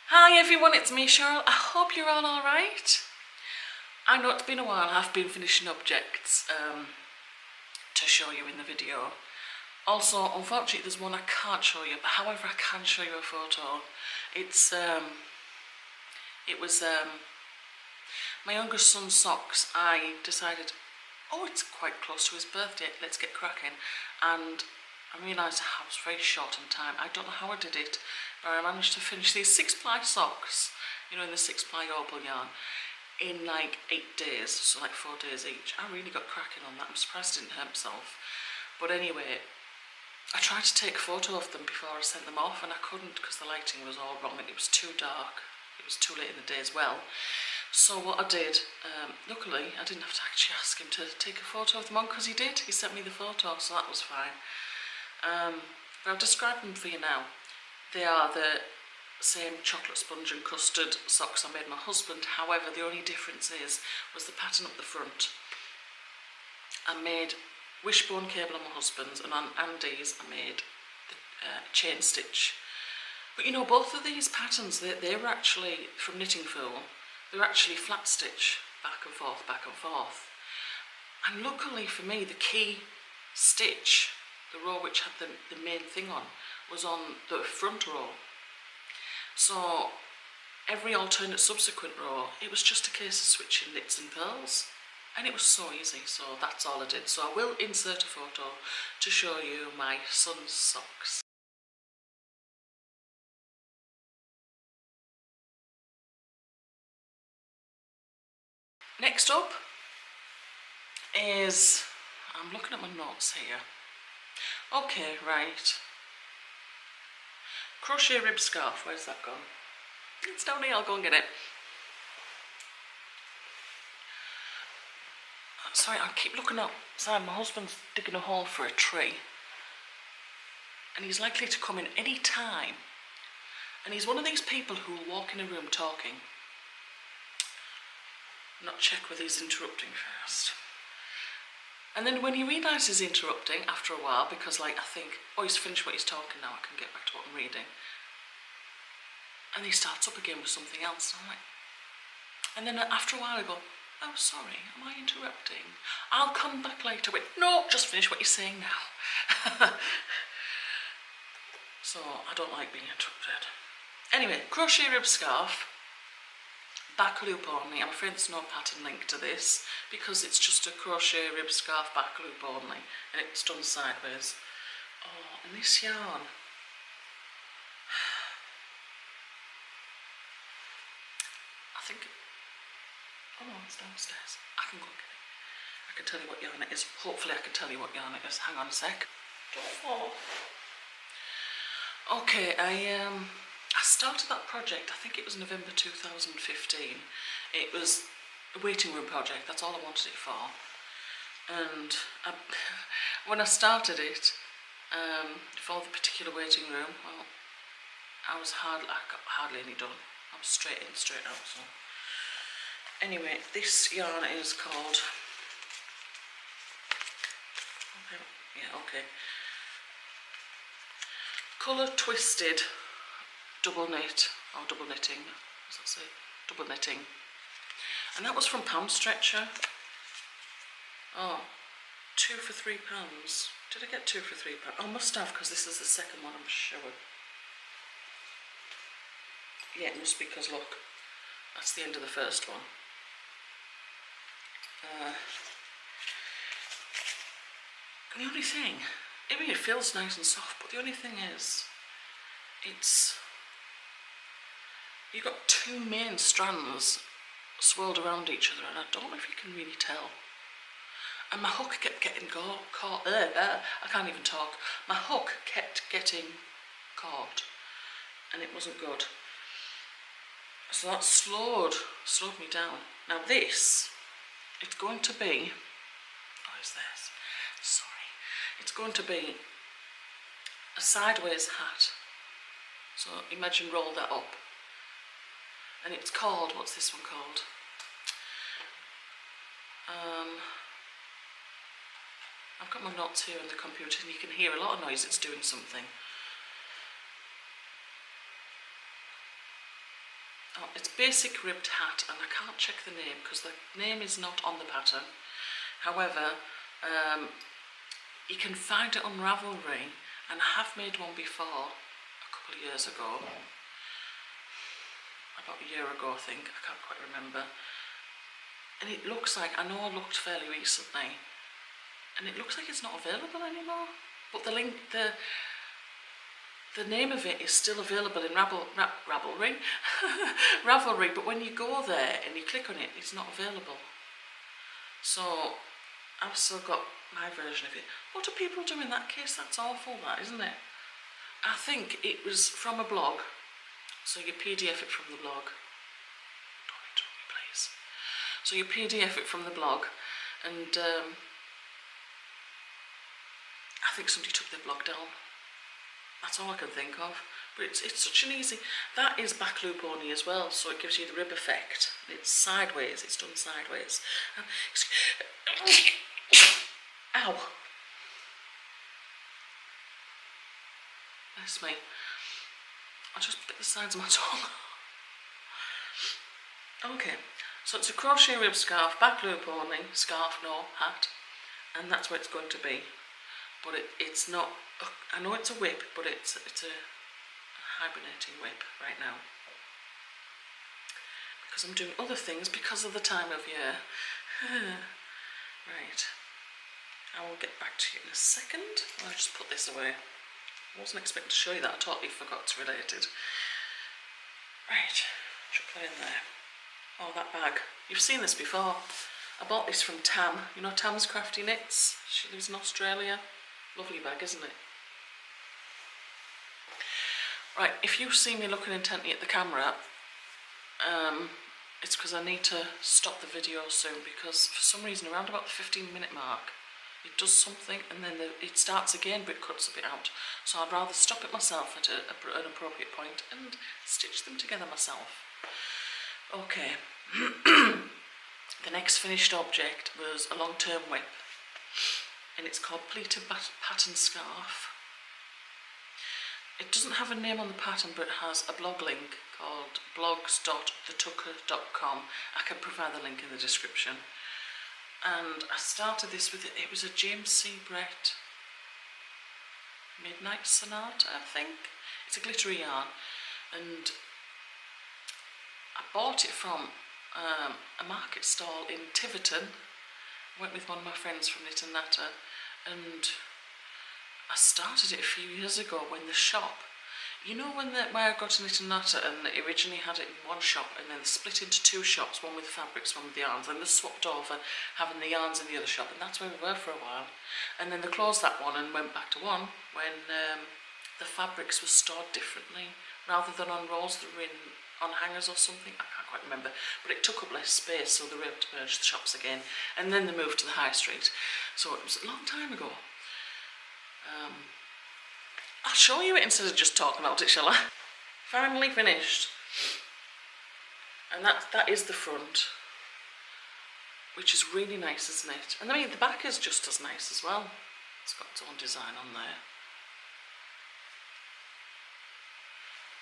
Hi everyone, it's me Cheryl. I hope you're all alright. I know it's been a while. I've been finishing objects to show you in the video. Also, unfortunately there's one I can't show you, but however I can show you a photo. It was my youngest son's socks. I decided, oh, it's quite close to his birthday, let's get cracking. And I realised I was very short on time. I don't know how I did it, but I managed to finish these 6-ply socks, you know, in the 6-ply opal yarn, in like 8 days, so like 4 days each. I really got cracking on that. I'm surprised I didn't hurt myself. But anyway, I tried to take a photo of them before I sent them off, and I couldn't because the lighting was all wrong and it was too dark. It was too late in the day as well. So what I did, luckily I didn't have to actually ask him to take a photo of them on, because he did. He sent me the photo, so that was fine. But I'll describe them for you now. They are the same chocolate sponge and custard socks I made my husband. However, the only difference was the pattern up the front. I made wishbone cable on my husband's, and on Andy's I made the chain stitch. But you know, both of these patterns, they were actually from Knitting Fool. They were actually flat stitch, back and forth, back and forth. And luckily for me, the key stitch, the row which had the main thing on, was on the front row. So every alternate subsequent row, it was just a case of switching knits and purls, and it was so easy. So that's all I did. So I will insert a photo to show you my son's socks. Next up is, I'm looking at my notes here. Okay, right. Crochet rib scarf, where's that gone? It's down here, I'll go and get it. Sorry, I keep looking outside. My husband's digging a hole for a tree, and he's likely to come in any time. And he's one of these people who will walk in a room talking, not check whether he's interrupting first. And then when he realises he's interrupting after a while, because like I think, oh, he's finished what he's talking now, I can get back to what I'm reading. And he starts up again with something else. And then after a while I go, oh sorry, am I interrupting? I'll come back later with, no, just finish what you're saying now. So I don't like being interrupted. Anyway, crochet rib scarf. Back loop only. I'm afraid there's no pattern link to this because it's just a crochet rib scarf back loop only, and it's done sideways. Oh, and this yarn. I think, oh no, it's downstairs. I can go and get it. I can tell you what yarn it is. Hopefully I can tell you what yarn it is. Hang on a sec. Don't fall. Okay, I started that project, I think it was November 2015. It was a waiting room project, that's all I wanted it for. And when I started it, for the particular waiting room, well, I got hardly any done. I was straight in, straight out. So anyway, this yarn is called, Colour Twisted Double Knit, or double knitting, what's that say? Double knitting. And that was from Pound Stretcher. Oh, 2 for £3. Did I get 2 for £3? I must have, because this is the second one, I'm sure. Yeah, it must be, because look, that's the end of the first one. And the only thing, I mean, it feels nice and soft, but the only thing is, you've got two main strands swirled around each other, and I don't know if you can really tell. And my hook kept getting caught. I can't even talk. My hook kept getting caught, and it wasn't good. So that slowed me down. Now this, it's going to be, what is this? Sorry. It's going to be a sideways hat. So imagine roll that up. And it's called, what's this one called? I've got my notes here on the computer, and you can hear a lot of noise. It's doing something. Oh, it's basic ribbed hat, and I can't check the name because the name is not on the pattern. However, you can find it on Ravelry, and I have made one before a couple of years ago, about a year ago I think, I can't quite remember. And it looks like, I know I looked fairly recently, and it looks like it's not available anymore. But the link, the name of it is still available in Ravelry, Ravelry. But when you go there and you click on it, it's not available. So I've still got my version of it. What do people do in that case? That's awful, that, isn't it? I think it was from a blog, so you PDF it from the blog. Don't interrupt me, please. So you PDF it from the blog, and I think somebody took their blog down. That's all I can think of. But it's such an easy... That is back loop only as well, so it gives you the rib effect. It's sideways, it's done sideways. Ow! Bless me. I just bit the sides of my tongue. Okay, so it's a crochet rib scarf, back loop only, scarf, no, hat. And that's what it's going to be. But it's not... I know it's a whip, but it's a hibernating whip right now. Because I'm doing other things because of the time of year. Right. I will get back to you in a second. I'll just put this away. I wasn't expecting to show you that. I totally forgot it's related. Right. Chuck that in there. Oh, that bag. You've seen this before. I bought this from Tam. You know Tam's Crafty Knits? She lives in Australia. Lovely bag, isn't it? Right, if you see me looking intently at the camera, it's because I need to stop the video soon, because for some reason around about the 15-minute mark it does something and then it starts again, but it cuts a bit out. So I'd rather stop it myself at an appropriate point and stitch them together myself. Okay. The next finished object was a long-term whip, and it's called Pleated Pattern Scarf. It doesn't have a name on the pattern, but it has a blog link called blogs.thetucker.com. I can provide the link in the description. And I started this with, it was a James C. Brett Midnight Sonata, I think. It's a glittery yarn, and I bought it from a market stall in Tiverton. I went with one of my friends from Knit and Natter, and I started it a few years ago when the shop, you know, where I got to Knit and Natter, and they originally had it in one shop and then they split into two shops, one with fabrics, one with the yarns, then they swapped over having the yarns in the other shop, and that's where we were for a while. And then they closed that one and went back to one when the fabrics were stored differently, rather than on rolls that were on hangers or something. I can't quite remember, but it took up less space, so they were able to merge the shops again, and then they moved to the high street. So it was a long time ago. I'll show you it instead of just talking about it, shall I? Finally finished. And that is the front, which is really nice, isn't it? And I mean, the back is just as nice as well. It's got its own design on there.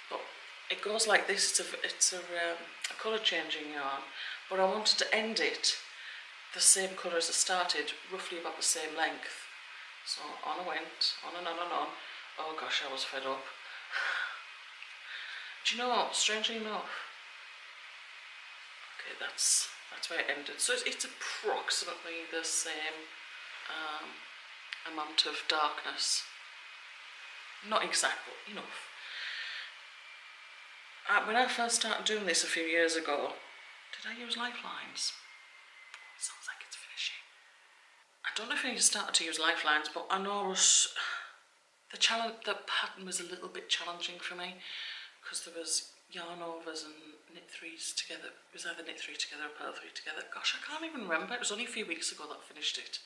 But it goes like this. It's a colour changing yarn, but I wanted to end it the same colour as I started, roughly about the same length. So on I went, on and on and on. Oh gosh, I was fed up. Do you know what, strangely enough, okay, that's where it ended. So it's approximately the same amount of darkness. Not exact, but enough. When I first started doing this a few years ago, did I use lifelines? It sounds like it's finishing. I don't know if I started to use lifelines, but I know the pattern was a little bit challenging for me, because there was yarn overs and knit threes together. It was either knit three together or purl three together. Gosh, I can't even remember. It was only a few weeks ago that I finished it.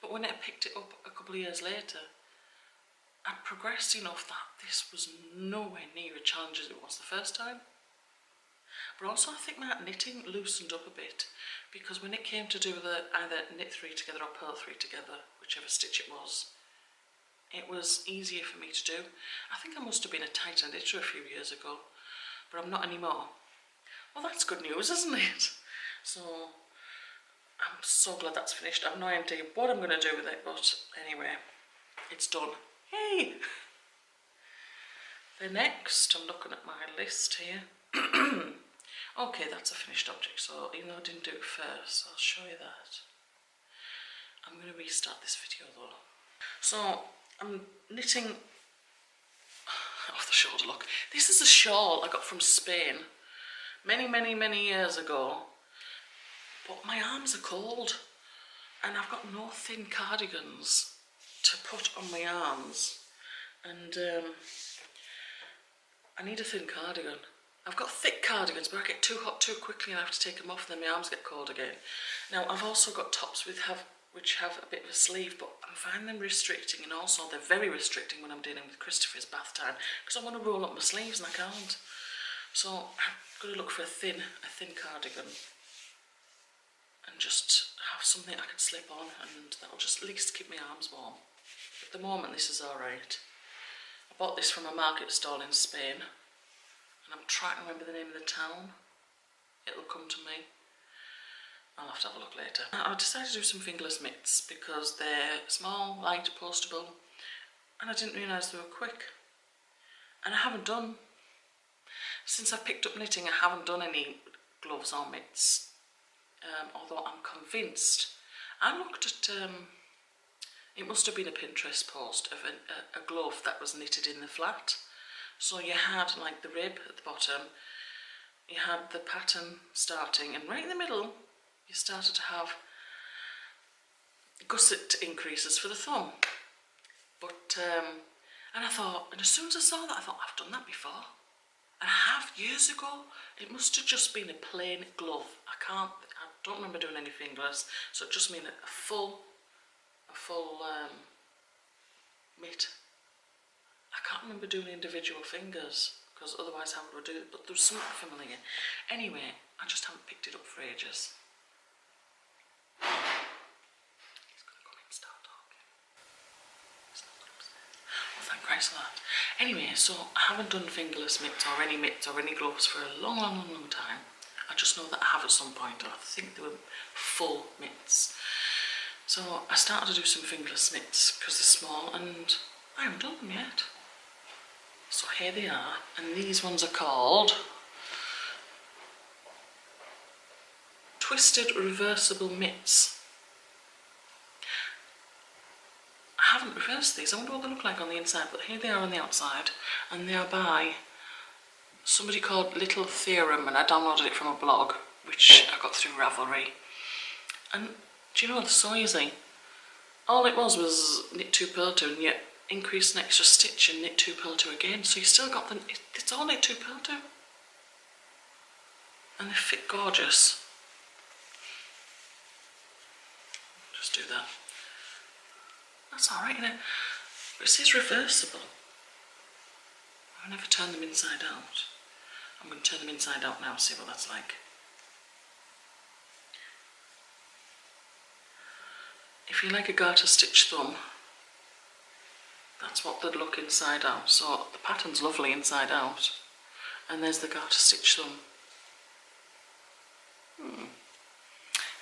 But when I picked it up a couple of years later, I'd progressed enough that this was nowhere near as challenging as it was the first time. But also I think my knitting loosened up a bit, because when it came to do either knit three together or purl three together, whichever stitch it was easier for me to do. I think I must have been a tighter knitter a few years ago, but I'm not anymore. Well, that's good news, isn't it? So I'm so glad that's finished. I've no idea what I'm going to do with it, but anyway, it's done. Yay! The next, I'm looking at my list here. Okay, that's a finished object, so even though I didn't do it first, I'll show you that. I'm going to restart this video though. So I'm knitting off the shoulder, look. This is a shawl I got from Spain many years ago, but my arms are cold and I've got no thin cardigans to put on my arms, and I need a thin cardigan. I've got thick cardigans, but I get too hot too quickly and I have to take them off and then my arms get cold again. Now I've also got tops which have a bit of a sleeve, but I'm finding them restricting, and also they're very restricting when I'm dealing with Christopher's bath time, because I want to roll up my sleeves and I can't. So I'm going to look for a thin cardigan and just have something I can slip on, and that'll just at least keep my arms warm. At the moment this is alright. I bought this from a market stall in Spain, and I'm trying to remember the name of the town. It'll come to me. I'll have to have a look later. I decided to do some fingerless mitts because they're small, light, postable, and I didn't realise they were quick. And I haven't done, since I picked up knitting, I haven't done any gloves or mitts, although I'm convinced. I looked at, it must have been a Pinterest post of a glove that was knitted in the flat. So you had like the rib at the bottom, you had the pattern starting, and right in the middle you started to have gusset increases for the thumb. But and I thought, and as soon as I saw that, I thought, I've done that before. And I have, years ago. It must have just been a plain glove. I don't remember doing any fingerless, so it just means a full mitt. I can't remember doing individual fingers, because otherwise how would I do it? But there's something familiar. Anyway, I just haven't picked it up for ages. He's going to come in and start talking. He's not going upstairs. Well, thank Christ for that. Anyway, so I haven't done fingerless mitts or any gloves for a long time. I just know that I have at some point. I think they were full mitts. So I started to do some fingerless mitts because they're small, and I haven't done them yet. So here they are, and these ones are called Twisted Reversible Mitts. I haven't reversed these. I wonder what they look like on the inside, but here they are on the outside, and they are by somebody called Little Theorem, and I downloaded it from a blog which I got through Ravelry. And do you know, they're so easy. All it was knit 2, purl 2, and yet increase an extra stitch and knit 2, purl 2 again, so you still got the, it's all knit 2, purl 2, and they fit gorgeous. Just do that. That's alright, you know, but it says reversible. I've never turned them inside out. I'm going to turn them inside out now, see what that's like. If you like a garter stitch thumb, that's what they'd look inside out. So the pattern's lovely inside out, and there's the garter stitch thumb.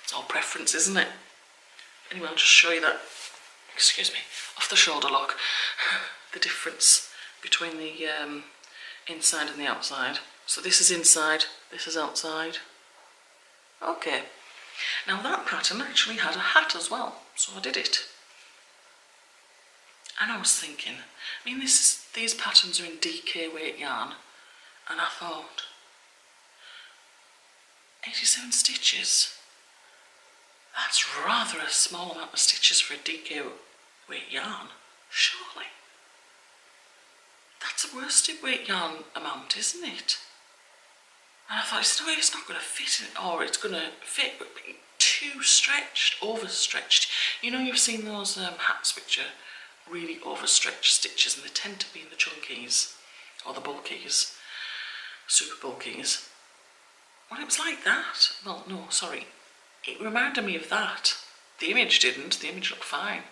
It's all preference, isn't it? Anyway, I'll just show you that, excuse me, off the shoulder lock, the difference between the inside and the outside. So this is inside, this is outside. Okay, now that pattern actually had a hat as well, so I did it. And I was thinking, I mean, these patterns are in DK weight yarn, and I thought, 87 stitches, that's rather a small amount of stitches for a DK weight yarn, surely. That's a worsted weight yarn amount, isn't it? And I thought, it's not going to fit, or it's going to fit, but be too stretched, overstretched. You know, you've seen those hats which are really overstretched stitches, and they tend to be in the chunkies, or the bulkies, super bulkies. Well, it was like that. Well, no, sorry. It reminded me of that. The image didn't. The image looked fine.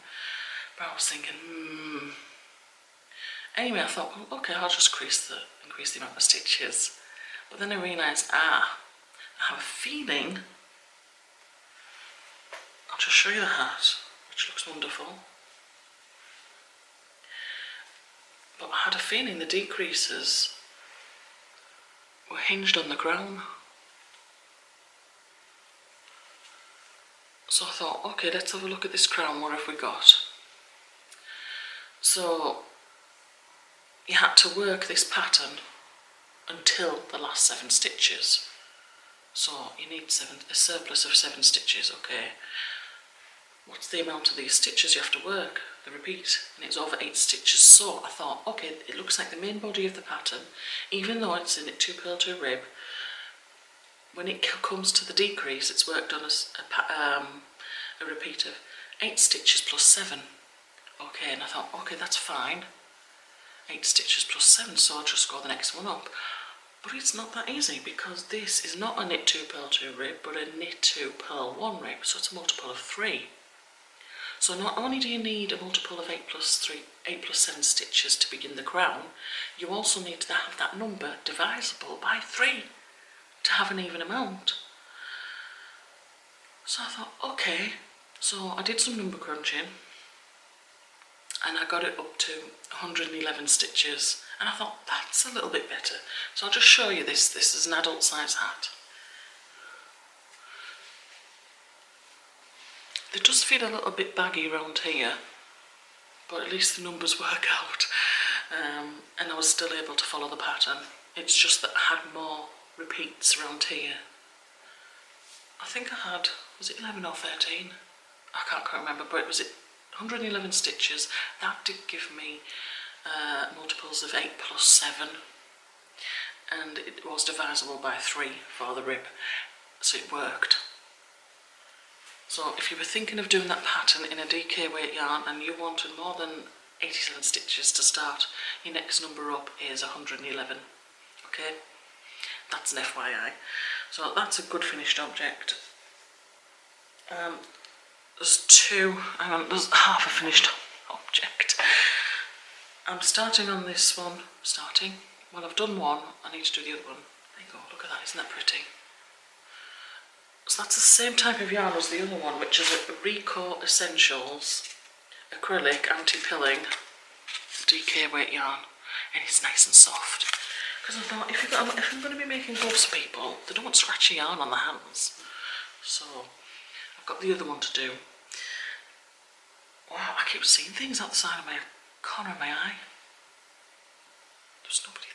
But I was thinking, Anyway, I thought, well, okay, I'll just increase the amount of stitches. But then I realised, I have a feeling, I'll just show you the hat, which looks wonderful. But I had a feeling the decreases were hinged on the crown. So I thought, okay, let's have a look at this crown, what have we got? So you had to work this pattern until the last 7 stitches. So you need a surplus of 7 stitches, okay. What's the amount of these stitches you have to work? The repeat, and it's over 8 stitches. So I thought, okay, it looks like the main body of the pattern, even though it's in it 2 purl 2 rib, when it comes to the decrease, it's worked on a repeat of 8 stitches plus 7. Okay, and I thought, okay, that's fine. 8 stitches plus 7, so I'll just go the next one up. But it's not that easy, because this is not a knit 2 purl 2 rib, but a knit 2 purl 1 rib, so it's a multiple of 3. So not only do you need a multiple of 8 plus 7 stitches to begin the crown, you also need to have that number divisible by 3 to have an even amount. So I thought, okay, so I did some number crunching, and I got it up to 111 stitches, and I thought, that's a little bit better. So I'll just show you this. This is an adult size hat. It does feel a little bit baggy around here, but at least the numbers work out, and I was still able to follow the pattern. It's just that I had more repeats around here. I think I had, was it 11 or 13? I can't quite remember, but it was 111 stitches. That did give me multiples of 8 plus 7, and it was divisible by 3 for the rib, so it worked. So if you were thinking of doing that pattern in a DK weight yarn and you wanted more than 87 stitches to start, your next number up is 111. Okay, that's an FYI. So that's a good finished object. There's there's half a finished object. I'm starting on this one. Well, I've done one, I need to do the other one. There you go, look at that, isn't that pretty? So that's the same type of yarn as the other one, which is a Ruku Essentials acrylic anti-pilling DK weight yarn, and it's nice and soft. Because I thought, if I'm going to be making gloves for people, they don't want scratchy yarn on the hands. So I've got the other one to do. Wow, I keep seeing things out the side of my corner of my eye. There's nobody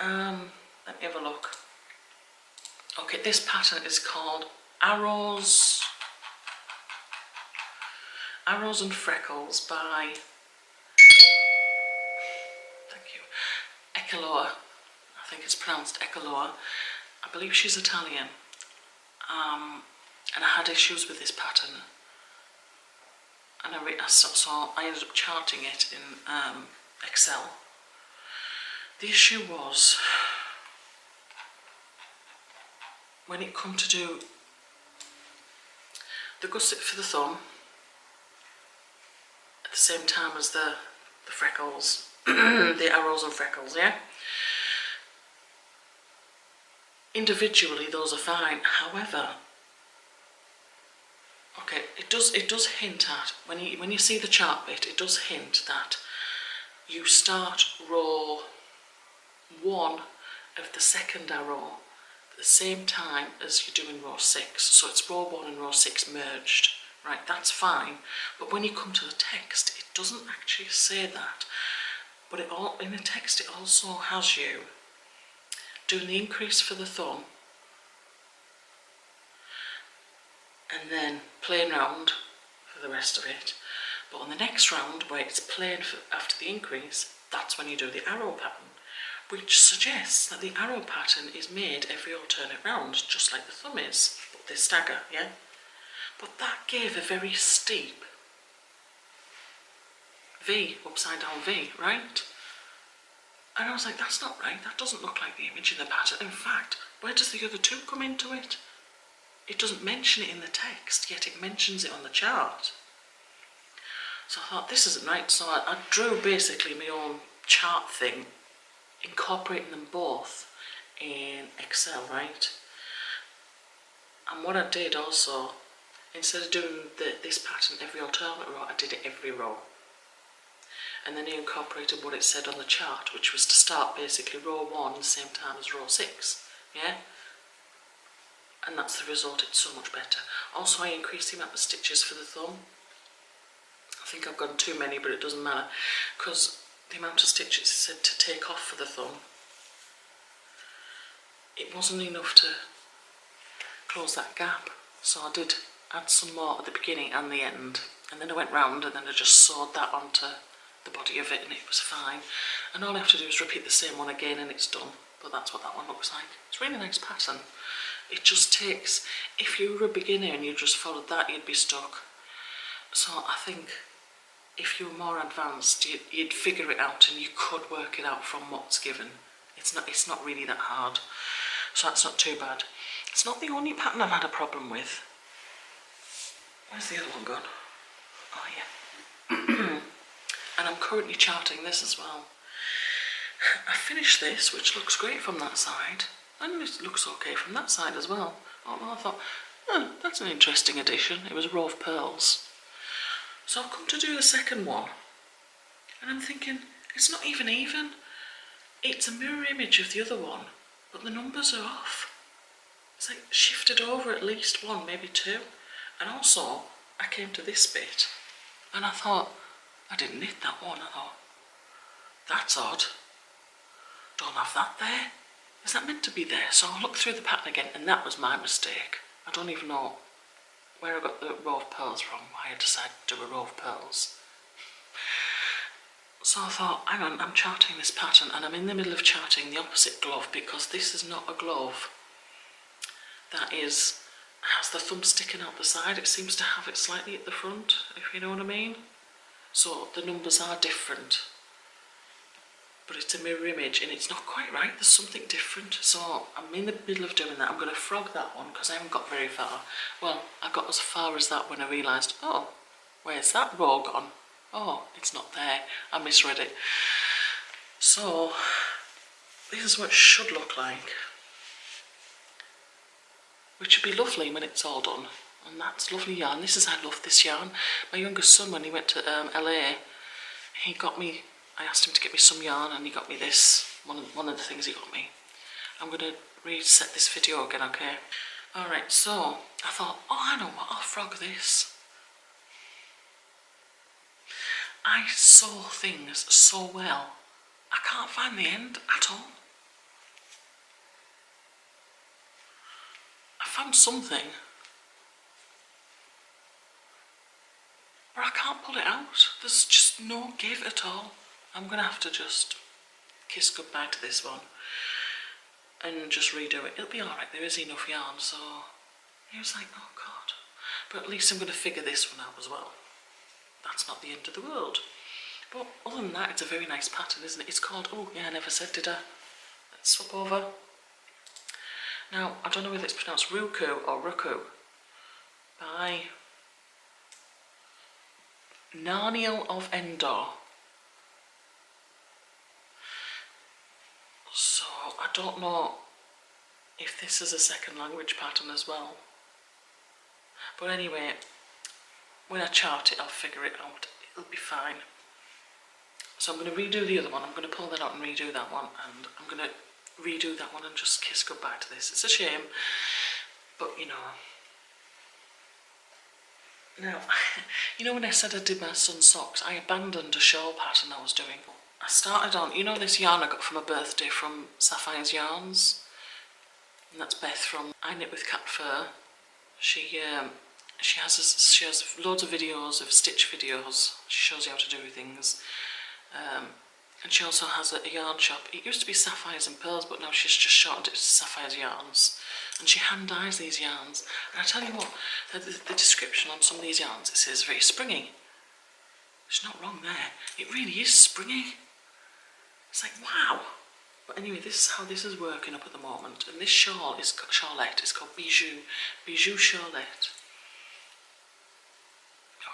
there. Let me have a look. Okay, this pattern is called Arrows and Freckles by, thank you, Ekeloa. I think it's pronounced Ekeloa. I believe she's Italian. And I had issues with this pattern, and so I ended up charting it in Excel. The issue was, when it come to do the gusset for the thumb at the same time as the freckles, the arrows and freckles, yeah? Individually those are fine, however, okay, it does hint at, when you see the chart bit, it does hint that you start row 1 of the second arrow at the same time as you're doing row 6, so it's row 1 and row 6 merged, right? That's fine, but when you come to the text, it doesn't actually say that, but in the text it also has you doing the increase for the thumb and then plain round for the rest of it, but on the next round where it's plain after the increase, that's when you do the arrow pattern, which suggests that the arrow pattern is made every alternate round, just like the thumb is, but they stagger, yeah? But that gave a very steep V, upside down V, right? And I was like, that's not right, that doesn't look like the image in the pattern. In fact, where does the other 2 come into it? It doesn't mention it in the text, yet it mentions it on the chart. So I thought, this isn't right, so I drew basically my own chart thing, incorporating them both in Excel, right? And what I did also, instead of doing this pattern every alternate row, I did it every row. And then I incorporated what it said on the chart, which was to start basically row 1 the same time as row 6, yeah? And that's the result, it's so much better. Also, I increased the amount of stitches for the thumb. I think I've gone too many, but it doesn't matter, because the amount of stitches it said to take off for the thumb, it wasn't enough to close that gap. So I did add some more at the beginning and the end. And then I went round and then I just sewed that onto the body of it and it was fine. And all I have to do is repeat the same one again and it's done. But that's what that one looks like. It's a really nice pattern. It just takes, if you were a beginner and you just followed that, you'd be stuck. So I think if you were more advanced, you'd figure it out and you could work it out from what's given. It's not really that hard. So that's not too bad. It's not the only pattern I've had a problem with. Where's the other one gone? Oh yeah. And I'm currently charting this as well. I finished this, which looks great from that side, and it looks okay from that side as well. Although I thought, oh, that's an interesting addition. It was a row of pearls. So I've come to do the second one, and I'm thinking, it's not even. It's a mirror image of the other one, but the numbers are off. It's like shifted over at least one, maybe two. And also, I came to this bit, and I thought, I didn't knit that one. I thought, that's odd. Don't have that there. Is that meant to be there? So I looked through the pattern again, and that was my mistake. I don't even know where I got the row of pearls from, why I decided to do a row of pearls. So I thought, hang on, I'm charting this pattern, and I'm in the middle of charting the opposite glove, because this is not a glove that has the thumb sticking out the side. It seems to have it slightly at the front, if you know what I mean. So the numbers are different, but it's a mirror image and it's not quite right. There's something different. So I'm in the middle of doing that. I'm going to frog that one because I haven't got very far. Well, I got as far as that when I realised, oh, where's that row gone? Oh, it's not there. I misread it. So this is what it should look like, which would be lovely when it's all done. And that's lovely yarn. I love this yarn. My youngest son, when he went to LA, he got me, I asked him to get me some yarn and he got me this, one of the things he got me. I'm going to reset this video again, okay? Alright, so I thought, oh, I know what, I'll frog this. I sew things so well, I can't find the end at all. I found something, but I can't pull it out. There's just no give at all. I'm going to have to just kiss goodbye to this one and just redo it. It'll be alright, there is enough yarn, so he was like, oh God. But at least I'm going to figure this one out as well. That's not the end of the world. But other than that, it's a very nice pattern, isn't it? It's called, oh yeah, I never said, did I? Let's swap over. Now, I don't know whether it's pronounced Ruku or Ruku, by Narniel of Endor. So, I don't know if this is a second language pattern as well. But anyway, when I chart it, I'll figure it out. It'll be fine. So I'm going to redo the other one. I'm going to pull that out and redo that one. And I'm going to redo that one and just kiss goodbye to this. It's a shame, but you know. Now, you know when I said I did my son's socks, I abandoned a shawl pattern I was doing. I started on, you know this yarn I got for my birthday from Sapphire's Yarns? And that's Beth from I Knit with Cat Fur. She has loads of videos, of stitch videos. She shows you how to do things. And she also has a yarn shop. It used to be Sapphires and Pearls, but now she's just shortened it to Sapphire's Yarns. And she hand dyes these yarns. And I tell you what, the description on some of these yarns, it says very springy. She's not wrong there. It really is springy. It's like, wow. But anyway, this is how this is working up at the moment. And this shawlette is called Bijou Shawlette.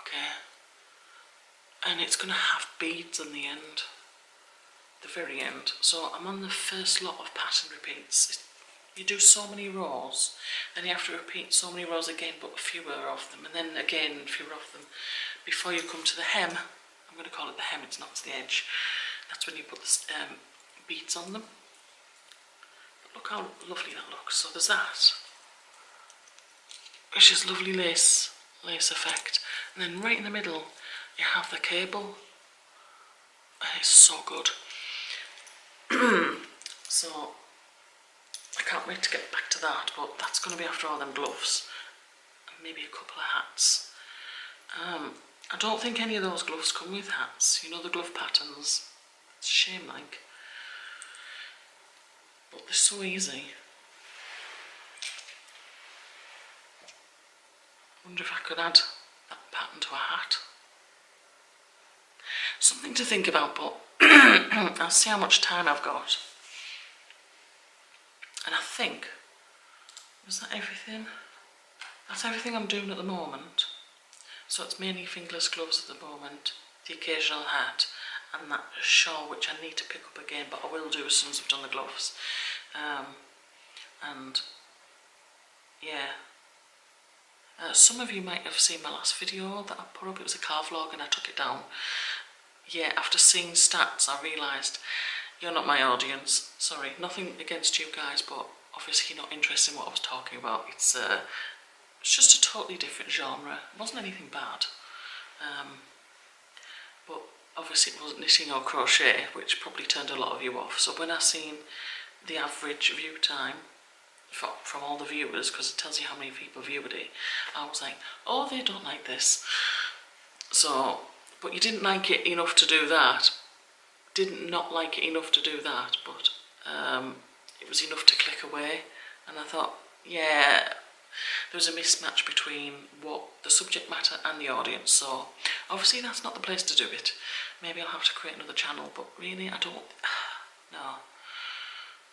Okay. And it's going to have beads on the end. the very end. So I'm on the first lot of pattern repeats. You do so many rows, then you have to repeat so many rows again, but fewer of them, and then again fewer of them before you come to the hem. I'm going to call it the hem, it's not the edge. That's when you put the beads on them. But look how lovely that looks. So there's that, which is lovely lace effect. And then right in the middle you have the cable. And it's so good. So I can't wait to get back to that, but that's going to be after all them gloves and maybe a couple of hats. I don't think any of those gloves come with hats, you know, the glove patterns. It's a shame, like, but they're so easy. I wonder if I could add that pattern to a hat. Something to think about, but I'll see how much time I've got. And I think, is that everything? That's everything I'm doing at the moment. So it's mainly fingerless gloves at the moment, the occasional hat, and that shawl which I need to pick up again, but I will do as soon as I've done the gloves. And yeah, some of you might have seen my last video that I put up. It was a car vlog and I took it down. Yeah, after seeing stats I realised you're not my audience. Sorry, nothing against you guys, but obviously you're not interested in what I was talking about. It's just a totally different genre. It wasn't anything bad. But obviously it wasn't knitting or crochet, which probably turned a lot of you off. So when I seen the average view time from all the viewers, because it tells you how many people viewed it, I was like, oh, they don't like this. So, but you didn't like it enough to do that. Didn't not like it enough to do that, but it was enough to click away. And I thought, yeah, there was a mismatch between what the subject matter and the audience. So obviously that's not the place to do it. Maybe I'll have to create another channel, but really I don't, no.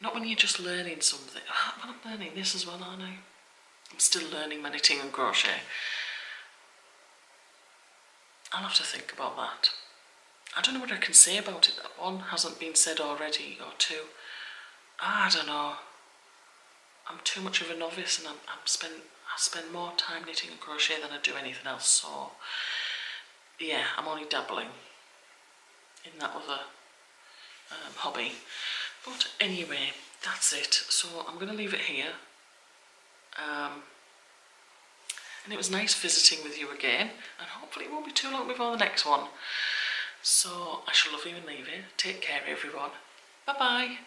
Not when you're just learning something. Well, I'm learning this as well, aren't I? I'm still learning my knitting and crochet. I'll have to think about that. I don't know what I can say about it. That one hasn't been said already, or two. I don't know. I'm too much of a novice, and I spend more time knitting and crochet than I do anything else. So yeah, I'm only dabbling in that other hobby. But anyway, that's it. So I'm going to leave it here. And it was nice visiting with you again, and hopefully it won't be too long before the next one. So I shall love you and leave it. Take care, everyone. Bye bye.